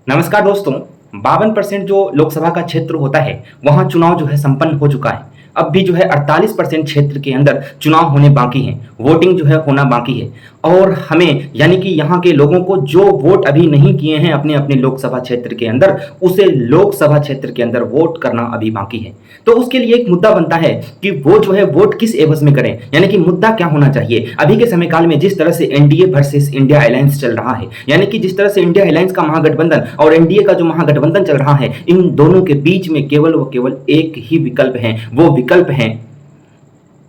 नमस्कार दोस्तों। 52% जो लोकसभा का क्षेत्र होता है वहां चुनाव जो है संपन्न हो चुका है। अब भी जो है 48% क्षेत्र के अंदर चुनाव होने बाकी हैं, वोटिंग जो है होना बाकी है। और हमें यानी कि यहाँ के लोगों को जो वोट अभी नहीं किए हैं अपने अपने लोकसभा क्षेत्र के अंदर, उसे लोकसभा क्षेत्र के अंदर वोट करना अभी बाकी है। तो उसके लिए एक मुद्दा बनता है कि वो जो है वोट किस एवज में करें, यानी कि मुद्दा क्या होना चाहिए। अभी के समय काल में जिस तरह से एनडीए वर्सेस इंडिया अलायंस चल रहा है, यानी कि जिस तरह से इंडिया अलायंस का महागठबंधन और एनडीए का जो महागठबंधन चल रहा है, इन दोनों के बीच में केवल व केवल एक ही विकल्प है। वो विकल्प है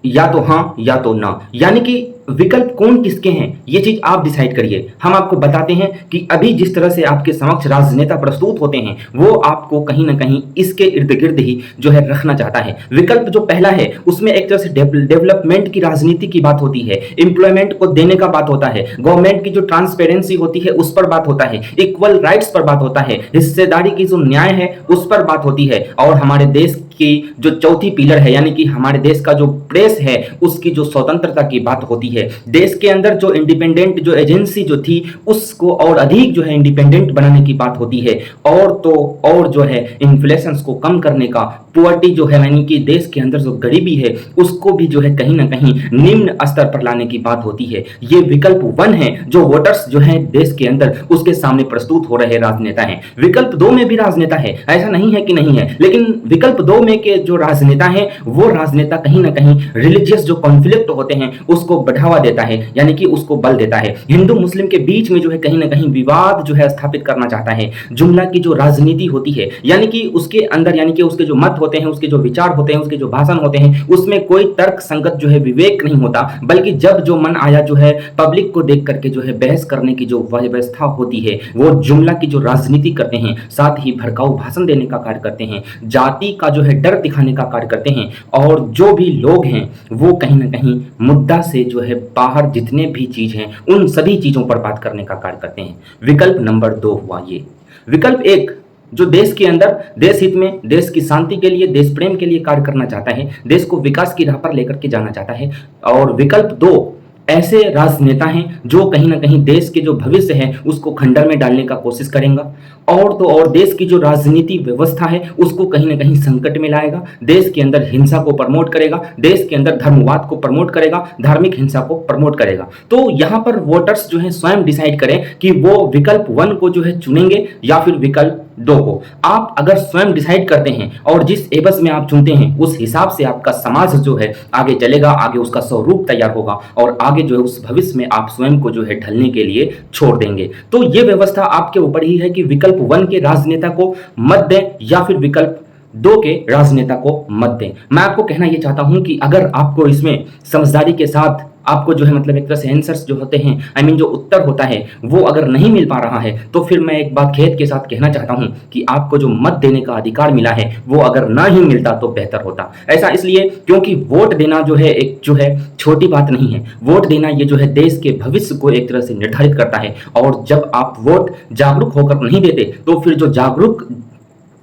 या तो हां या तो ना, यानी कि विकल्प कौन किसके हैं ये चीज आप डिसाइड करिए। हम आपको बताते हैं कि अभी जिस तरह से आपके समक्ष राजनेता प्रस्तुत होते हैं वो आपको कहीं ना कहीं इसके इर्द गिर्द ही जो है रखना चाहता है। विकल्प जो पहला है उसमें एक तरह से डेवलपमेंट की राजनीति की बात होती है, एम्प्लॉयमेंट को देने का बात होता है, गवर्नमेंट की जो ट्रांसपेरेंसी होती है उस पर बात होता है, इक्वल राइट्स पर बात होता है, हिस्सेदारी की जो न्याय है उस पर बात होती है, और हमारे देश की जो चौथी पिलर है यानी कि हमारे देश का जो प्रेस है उसकी जो स्वतंत्रता की बात होती है। देश के अंदर जो इंडिपेंडेंट जो एजेंसी जो थी उसको और अधिक जो है इंडिपेंडेंट बनाने की बात होती है। और तो और जो है इन्फ्लेशन को कम करने का, पुअर्टी जो है यानी कि देश के अंदर जो गरीबी है उसको भी जो है कहीं ना कहीं निम्न स्तर पर लाने की बात होती है। ये विकल्प वन है जो वोटर्स जो है देश के अंदर उसके सामने प्रस्तुत हो रहे राजनेता हैं। विकल्प दो में भी राजनेता है, ऐसा नहीं है कि नहीं है, लेकिन विकल्प दो में के जो राजनेता हैं वो राजनेता कहीं ना कहीं रिलीजियस जो कॉन्फ्लिक्ट होते हैं उसको बढ़ावा देता है, यानी कि उसको बल देता है। हिंदू मुस्लिम के बीच में जो है कहीं ना कहीं विवाद जो है स्थापित करना चाहता है। जुमला की जो राजनीति होती है यानी कि उसके अंदर यानी कि उसके जो मत होते हैं, उसके जो विचार होते हैं, उसके जो भाषण होते हैं उसमें कोई तर्क संगत जो है विवेक नहीं होता, बल्कि जब जो मन आया जो है पब्लिक को देख करके जो है बहस करने की जो व्यवस्था होती है वो जुमला की जो राजनीति करते हैं, साथ ही भड़काऊ भाषण देने का कार्य करते हैं, जाति का जो है डर दिखाने का कार्य करते हैं। और जो भी लोग हैं वो कहीं ना कहीं मुद्दा से जो है बाहर जितने भी चीज हैं उन सभी चीजों पर बात करने का कार्य करते हैं। विकल्प नंबर दो हुआ ये। विकल्प एक जो देश के अंदर देश हित में, देश की शांति के लिए, देश प्रेम के लिए कार्य करना चाहता है, देश को विकास की राह पर लेकर के जाना चाहता है। और विकल्प दो ऐसे राजनेता हैं जो कहीं ना कहीं देश के जो भविष्य है उसको खंडर में डालने का कोशिश करेगा, और तो और देश की जो राजनीति व्यवस्था है उसको कहीं ना कहीं संकट में लाएगा, देश के अंदर हिंसा को प्रमोट करेगा, देश के अंदर धर्मवाद को प्रमोट करेगा, धार्मिक हिंसा को प्रमोट करेगा। तो यहाँ पर वोटर्स जो है स्वयं डिसाइड करें कि वो विकल्प वन को जो है चुनेंगे या फिर विकल्प दो को। आप अगर स्वयं डिसाइड करते हैं और जिस एवज में आप चुनते हैं उस हिसाब से आपका समाज जो है आगे चलेगा, आगे उसका स्वरूप तैयार होगा और आगे जो है उस भविष्य में आप स्वयं को जो है ढलने के लिए छोड़ देंगे। तो ये व्यवस्था आपके ऊपर ही है कि विकल्प वन के राजनेता को मत दें या फिर विकल्प दो के राजनेता को मत दें। मैं आपको कहना यह चाहता हूं कि अगर आपको इसमें समझदारी के साथ आपको जो है मतलब एक तरह से आंसर्स जो होते हैं जो उत्तर होता है वो अगर नहीं मिल पा रहा है तो फिर मैं एक बात खेद के साथ कहना चाहता हूं कि आपको जो मत देने का अधिकार मिला है वो अगर ना ही मिलता तो बेहतर होता। ऐसा इसलिए क्योंकि वोट देना जो है एक जो है छोटी बात नहीं है। वोट देना ये जो है देश के भविष्य को एक तरह से निर्धारित करता है, और जब आप वोट जागरूक होकर नहीं देते तो फिर जो जागरूक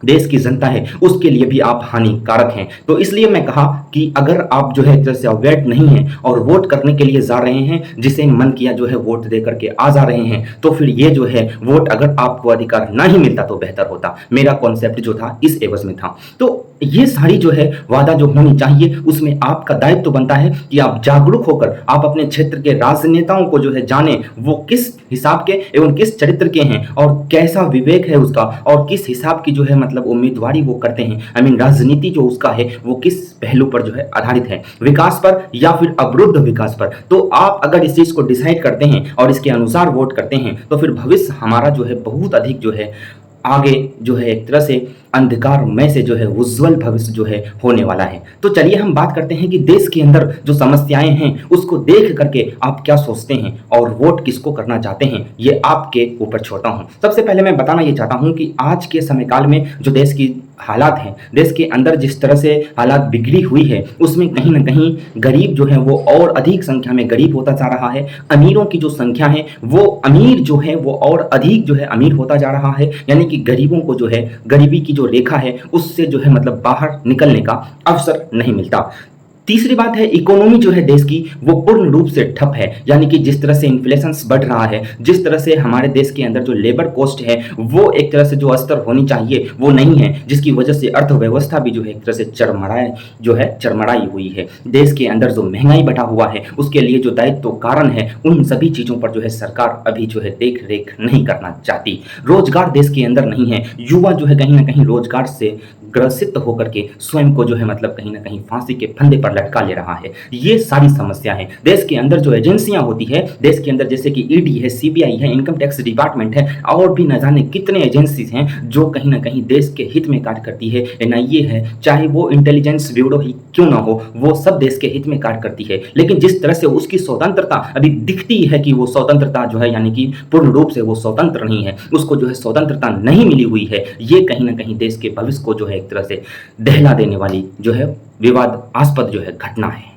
देश की जनता है उसके लिए भी आप हानिकारक हैं। तो इसलिए मैं कहा कि अगर आप जो है एक तरह से अवेयर नहीं हैं और वोट करने के लिए जा रहे हैं, जिसे मन किया जो है वोट दे करके आ जा रहे हैं, तो फिर ये जो है वोट अगर आपको अधिकार ना ही मिलता तो बेहतर होता। मेरा कॉन्सेप्ट जो था इस एवज में था। तो ये सारी जो है वादा जो होनी चाहिए उसमें आपका दायित्व तो बनता है कि आप जागरूक होकर आप अपने क्षेत्र के राजनेताओं को जो है जाने वो किस हिसाब के एवं किस चरित्र के हैं और कैसा विवेक है उसका, और किस हिसाब की जो है मतलब उम्मीदवारी वो करते हैं। राजनीति जो उसका है वो किस पहलू पर जो है आधारित है, विकास पर या फिर अवरुद्ध विकास पर। तो आप अगर इस चीज को डिसाइड करते हैं और इसके अनुसार वोट करते हैं तो फिर भविष्य हमारा जो है बहुत अधिक जो है आगे जो है एक तरह से अंधकार में से जो है उज्जवल भविष्य जो है होने वाला है। तो चलिए हम बात करते हैं कि देश के अंदर जो समस्याएं हैं उसको देख करके आप क्या सोचते हैं और वोट किसको करना चाहते हैं ये आपके ऊपर छोड़ता हूं। सबसे पहले मैं बताना ये चाहता हूं कि आज के समय काल में जो देश की हालात हैं, देश के अंदर जिस तरह से हालात बिगड़ी हुई है उसमें कहीं ना कहीं गरीब जो है वो और अधिक संख्या में गरीब होता जा रहा है, अमीरों की जो संख्या है वो अमीर जो है वो और अधिक जो है अमीर होता जा रहा है, यानी कि गरीबों को जो है गरीबी की जो रेखा है उससे जो है मतलब बाहर निकलने का अवसर नहीं मिलता। तीसरी बात है इकोनॉमी जो है देश की वो पूर्ण रूप से ठप है, यानी कि जिस तरह से इन्फ्लेशन बढ़ रहा है, जिस तरह से हमारे देश के अंदर जो लेबर कॉस्ट है वो एक तरह से जो स्तर होनी चाहिए वो नहीं है, जिसकी वजह से अर्थव्यवस्था भी जो है एक तरह से चरमराई हुई है। देश के अंदर जो महंगाई बढ़ा हुआ है उसके लिए जो दायित्व कारण है उन सभी चीजों पर जो है सरकार अभी जो है देख रेख नहीं करना चाहती। रोजगार देश के अंदर नहीं है, युवा जो है कहीं ना कहीं रोजगार से ग्रसित होकर के स्वयं को जो है मतलब कहीं ना कहीं फांसी के फंदे पर लटका ले रहा है। ये सारी समस्या है। देश के अंदर जो एजेंसियां होती है देश के अंदर, जैसे कि ईडी है, सीबीआई है, इनकम टैक्स डिपार्टमेंट है, और भी न जाने कितने एजेंसीज हैं जो कहीं ना कहीं देश के हित में कार्य करती है। एनआईए है, चाहे वो इंटेलिजेंस ब्यूरो ही क्यों ना हो, वो सब देश के हित में कार्य करती है। लेकिन जिस तरह से उसकी स्वतंत्रता अभी दिखती है कि वो स्वतंत्रता जो है यानी कि पूर्ण रूप से वो स्वतंत्र नहीं है, उसको जो है स्वतंत्रता नहीं मिली हुई है, ये कहीं ना कहीं देश के भविष्य को जो है एक तरह से दहला देने वाली जो है विवादास्पद जो है घटना है।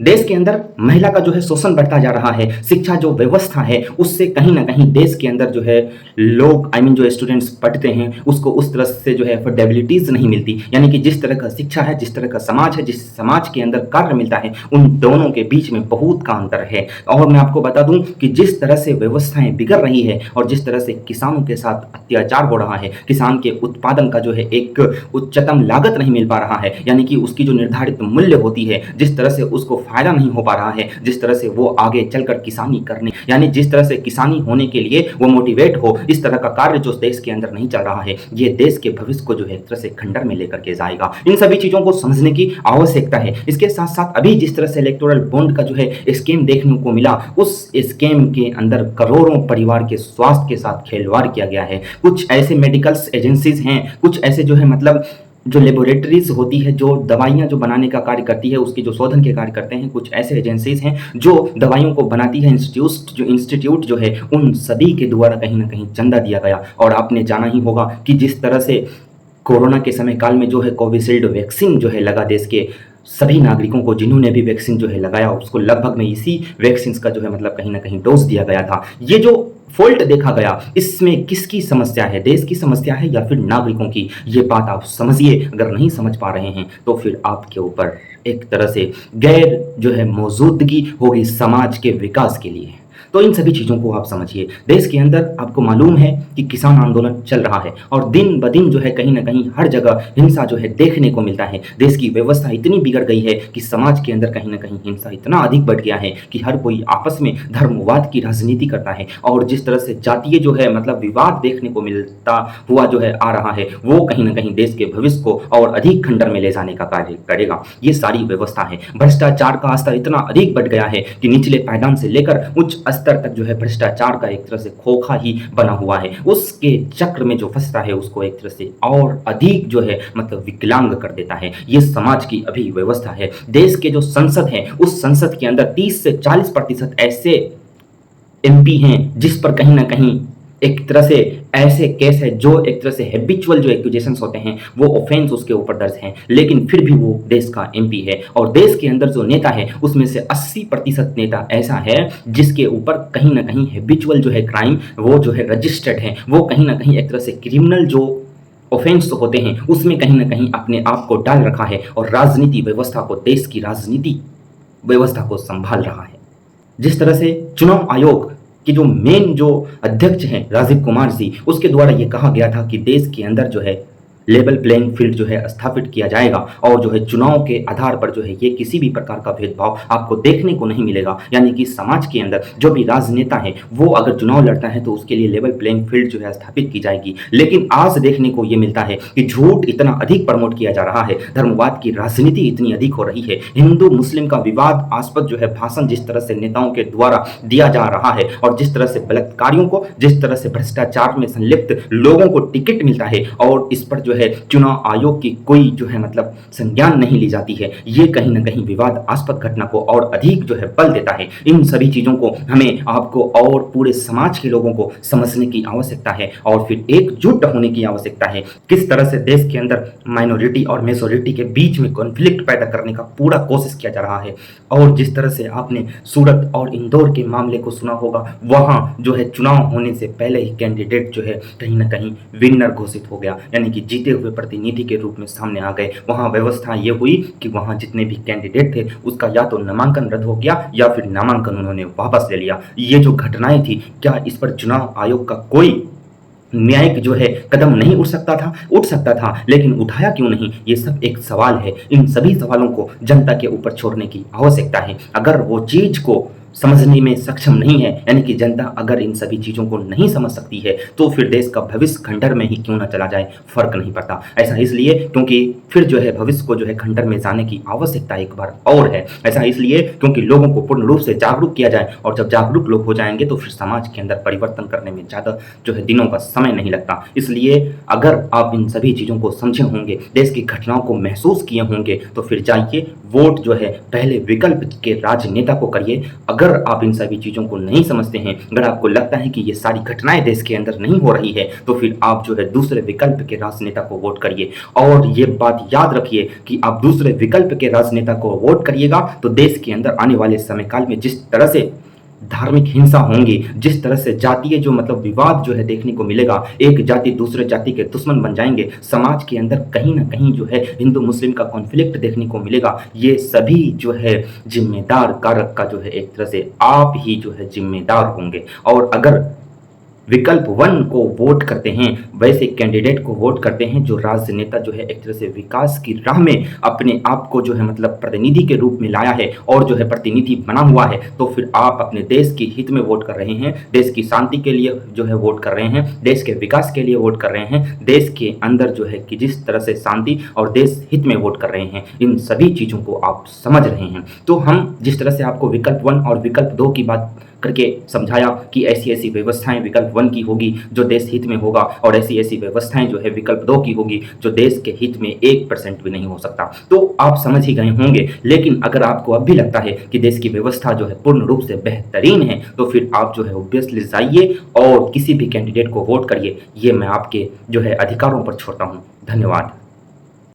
देश के अंदर महिला का जो है शोषण बढ़ता जा रहा है। शिक्षा जो व्यवस्था है उससे कहीं ना कहीं देश के अंदर जो है लोग जो स्टूडेंट्स पढ़ते हैं उसको उस तरह से जो है अफोर्डेबिलिटीज नहीं मिलती, यानी कि जिस तरह का शिक्षा है, जिस तरह का समाज है, जिस समाज के अंदर कार्य मिलता है, उन दोनों के बीच में बहुत का अंतर है। और मैं आपको बता दूं कि जिस तरह से व्यवस्थाएं बिगड़ रही है और जिस तरह से किसानों के साथ अत्याचार हो रहा है, किसान के उत्पादन का जो है एक उच्चतम लागत नहीं मिल पा रहा है, यानी कि उसकी जो निर्धारित मूल्य होती है, जिस तरह से उसको फायदा नहीं हो पा रहा है, जिस तरह से वो आगे चलकर किसानी करने यानी जिस तरह से किसानी होने के लिए वो मोटिवेट हो, इस तरह का कार्य जो देश के अंदर नहीं चल रहा है, ये देश के भविष्य को जो है एक तरह से खंडर में लेकर के जाएगा। इन सभी चीजों को समझने की आवश्यकता है। इसके साथ साथ अभी जिस तरह से इलेक्टोरल बॉन्ड का जो है स्कीम देखने को मिला, उस स्कीम के अंदर करोड़ों परिवार के स्वास्थ्य के साथ खिलवाड़ किया गया है। कुछ ऐसे मेडिकल्स एजेंसीज हैं, कुछ ऐसे जो है मतलब जो लेबोरेटरीज होती है जो दवाइयां जो बनाने का कार्य करती है, उसकी जो शोधन के कार्य करते हैं, कुछ ऐसे एजेंसीज हैं जो दवाइयों को बनाती है, इंस्टीट्यूट जो है उन सभी के द्वारा कहीं ना कहीं चंदा दिया गया। और आपने जाना ही होगा कि जिस तरह से कोरोना के समय काल में जो है कोविशील्ड वैक्सीन जो है लगा देश के सभी नागरिकों को, जिन्होंने भी वैक्सीन जो है लगाया उसको लगभग में इसी वैक्सीन का जो है मतलब कहीं ना कहीं डोज दिया गया था। ये जो फॉल्ट देखा गया, इसमें किसकी समस्या है, देश की समस्या है या फिर नागरिकों की, ये बात आप समझिए। अगर नहीं समझ पा रहे हैं तो फिर आपके ऊपर एक तरह से गैर जो है मौजूदगी होगी समाज के विकास के लिए। तो इन सभी चीज़ों को आप समझिए। देश के अंदर आपको मालूम है कि किसान आंदोलन चल रहा है और दिन ब दिन जो है कहीं ना कहीं हर जगह हिंसा जो है देखने को मिलता है। देश की व्यवस्था इतनी बिगड़ गई है कि समाज के अंदर कहीं ना कहीं हिंसा इतना अधिक बढ़ गया है कि हर कोई आपस में धर्मवाद की राजनीति करता है और जिस तरह से जातीय जो है मतलब विवाद देखने को मिलता हुआ जो है आ रहा है, वो कहीं ना कहीं देश के भविष्य को और अधिक खंडर में ले जाने का कार्य करेगा। ये सारी व्यवस्था है। भ्रष्टाचार का स्तर इतना अधिक बढ़ गया है कि निचले पायदान से लेकर उच्च स्तर तक जो है भ्रष्टाचार का एक तरह से खोखा ही बना हुआ है। उसके चक्र में जो फंसता है उसको एक तरह से और अधिक जो है मतलब विकलांग कर देता है। ये समाज की अभी व्यवस्था है। देश के जो संसद है उस संसद के अंदर 30 से 40% ऐसे एमपी हैं जिस पर कहीं ना कहीं एक तरह से ऐसे केस है जो एक तरह से हैबिचुअल जो एक्यूजेशंस होते हैं वो ऑफेंस उसके ऊपर दर्ज हैं, लेकिन फिर भी वो देश का एमपी है। और देश के अंदर जो नेता है उसमें से 80% नेता ऐसा है जिसके ऊपर कहीं ना कहीं हैबिचुअल जो है क्राइम वो जो है रजिस्टर्ड है, वो कहीं ना कहीं एक तरह से क्रिमिनल जो ऑफेंस होते हैं उसमें कहीं ना कहीं अपने आप को डाल रखा है और राजनीति व्यवस्था को, देश की राजनीति व्यवस्था को संभाल रहा है। जिस तरह से चुनाव आयोग कि जो मेन जो अध्यक्ष हैं राजीव कुमार जी, उसके द्वारा ये कहा गया था कि देश के अंदर जो है लेवल प्लेइंग फील्ड जो है स्थापित किया जाएगा और जो है चुनाव के आधार पर जो है ये किसी भी प्रकार का भेदभाव आपको देखने को नहीं मिलेगा। यानी कि समाज के अंदर जो भी राजनेता है वो अगर चुनाव लड़ता है तो उसके लिए लेवल प्लेइंग फील्ड जो है स्थापित की जाएगी। लेकिन आज देखने को ये मिलता है कि झूठ इतना अधिक प्रमोट किया जा रहा है, धर्मवाद की राजनीति इतनी अधिक हो रही है, हिंदू मुस्लिम का विवादास्पद जो है भाषण जिस तरह से नेताओं के द्वारा दिया जा रहा है और जिस तरह से बलात्कारियों को, जिस तरह से भ्रष्टाचार में संलिप्त लोगों को टिकट मिलता है और इस पर जो है चुनाव आयोग की कोई जो है मतलब संज्ञान नहीं ली जाती है, ये कहीं ना कहीं विवादास्पद घटना को और अधिक जो है बल देता है। इन सभी चीजों को हमें, आपको और पूरे समाज के लोगों को समझने की आवश्यकता है और फिर एकजुट होने की आवश्यकता है। किस तरह से देश के अंदर माइनॉरिटी और मेजॉरिटी के बीच में कॉन्फ्लिक्ट पैदा करने का पूरा कोशिश किया जा रहा है। और जिस तरह से आपने सूरत और इंदौर के मामले को सुना होगा, वहां जो है चुनाव होने से पहले ही कैंडिडेट जो है कहीं ना कहीं विनर घोषित हो गया, यानी कि जीत जीते हुए प्रतिनिधि के रूप में सामने आ गए। वहाँ व्यवस्था ये हुई कि वहाँ जितने भी कैंडिडेट थे उसका या तो नामांकन रद्द हो गया या फिर नामांकन उन्होंने वापस ले लिया। ये जो घटनाएं थी, क्या इस पर चुनाव आयोग का कोई न्यायिक जो है कदम नहीं उठ सकता था, लेकिन उठाया क्यों नहीं? ये सब एक सवाल है। इन सभी सवालों को जनता के ऊपर छोड़ने की आवश्यकता है। अगर वो चीज को समझने में सक्षम नहीं है, यानी कि जनता अगर इन सभी चीज़ों को नहीं समझ सकती है, तो फिर देश का भविष्य खंडर में ही क्यों ना चला जाए, फर्क नहीं पड़ता। ऐसा इसलिए क्योंकि फिर जो है भविष्य को जो है खंडर में जाने की आवश्यकता एक बार और है। ऐसा इसलिए क्योंकि लोगों को पूर्ण रूप से जागरूक किया जाए, और जब जागरूक लोग हो जाएंगे तो फिर समाज के अंदर परिवर्तन करने में ज़्यादा जो है दिनों का समय नहीं लगता। इसलिए अगर आप इन सभी चीज़ों को समझे होंगे, देश की घटनाओं को महसूस किए होंगे, तो फिर जाइए वोट जो है पहले विकल्प के राजनेता को करिए। अगर आप इन सभी चीज़ों को नहीं समझते हैं, अगर आपको लगता है कि ये सारी घटनाएं देश के अंदर नहीं हो रही है, तो फिर आप जो है दूसरे विकल्प के राजनेता को वोट करिए। और ये बात याद रखिए कि आप दूसरे विकल्प के राजनेता को वोट करिएगा तो देश के अंदर आने वाले समय काल में जिस तरह से धार्मिक हिंसा होंगी, जिस तरह से जातीय जो मतलब विवाद जो है देखने को मिलेगा, एक जाति दूसरे जाति के दुश्मन बन जाएंगे, समाज के अंदर कहीं ना कहीं जो है हिंदू मुस्लिम का कॉन्फ्लिक्ट देखने को मिलेगा, ये सभी जो है जिम्मेदार कारक का जो है एक तरह से आप ही जो है जिम्मेदार होंगे। और अगर विकल्प 1 को वोट करते हैं, वैसे कैंडिडेट को वोट करते हैं जो राजनेता जो है एक तरह से विकास की राह में अपने आप को जो है मतलब प्रतिनिधि के रूप में लाया है और जो है प्रतिनिधि बना हुआ है, तो फिर आप अपने देश के हित में वोट कर रहे हैं, देश की शांति के लिए जो है वोट कर रहे हैं, देश के विकास के लिए वोट कर रहे हैं, देश के अंदर जो है कि जिस तरह से शांति और देश हित में वोट कर रहे हैं, इन सभी चीज़ों को आप समझ रहे हैं। तो हम जिस तरह से आपको विकल्प 1 और विकल्प 2 की बात करके समझाया कि ऐसी ऐसी व्यवस्थाएं विकल्प 1 की होगी जो देश हित में होगा, और ऐसी ऐसी व्यवस्थाएं जो है विकल्प 2 की होगी जो देश के हित में 1% भी नहीं हो सकता, तो आप समझ ही गए होंगे। लेकिन अगर आपको अब भी लगता है कि देश की व्यवस्था जो है पूर्ण रूप से बेहतरीन है, तो फिर आप जो है ऑब्वियसली जाइए और किसी भी कैंडिडेट को वोट करिए। ये मैं आपके जो है अधिकारों पर छोड़ता हूँ। धन्यवाद।